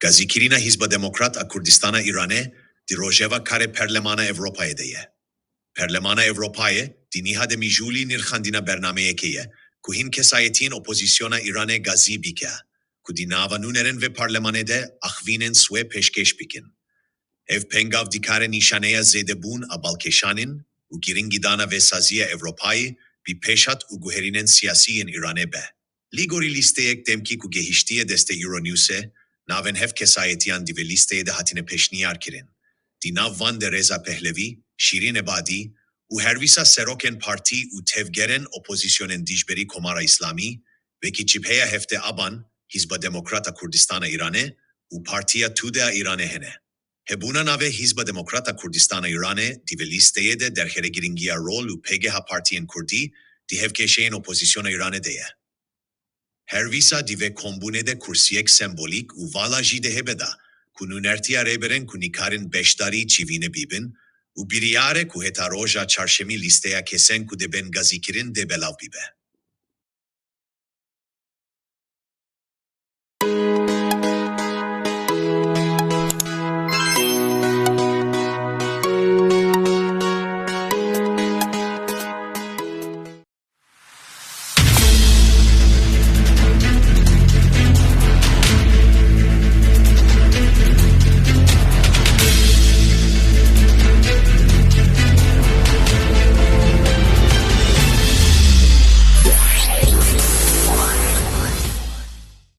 Gazikirina Hizba Demokrat a Kurdistana İranê di rojeva karê Perlemana Ewropayê de ye. Perlemana Ewropayê di niha de mijûlî nirxandina bernameyekê ye ku hin kesayetiyên opozisyona Îranê gazî bike ku di nava nûnerên vê parlemanê de axivînên swê pêşkêş bikin. Ev pengav dikare nîşaneya zêdebûn a balkêşanên û giringîdana vêsaziya Ewropayê bi pêşhat û guherînên siyasî yên Îranê be. Ligorî lîsteyek demkî ku gehîştiye deste Euronewsê, navên hev kesayetiyan di vê lîsteyê de hatine pêşniyar kirin. Di nav van de Reza Pehlevî, Şîrin Ebadî û hervîsa serokên partî û tevgerên opozisyonên dijberî Komara İslamî, vekî çipheya hefte aban, Hizba Demokrat a Kurdistana Îranê û Partiya Tude a Îranê hene. Hebûna navê Hizba Demokrat a Kurdistana Îranê di vê lîsteyê de derxeregiringiya rol û pêgeha partiyên Kurdî di hevkêşeyên opozisyona Îranê de ye. Hervîsa di vê kombûnê de kursiyek sembolîk û vala jî de hebe da ku nûnertiya rêberên ku nîkarin beşdarî çîvîne bîbin û birîyare ku heta roja çarşemî lîsteya kesên ku dibên gazîkirin de belav bîbe.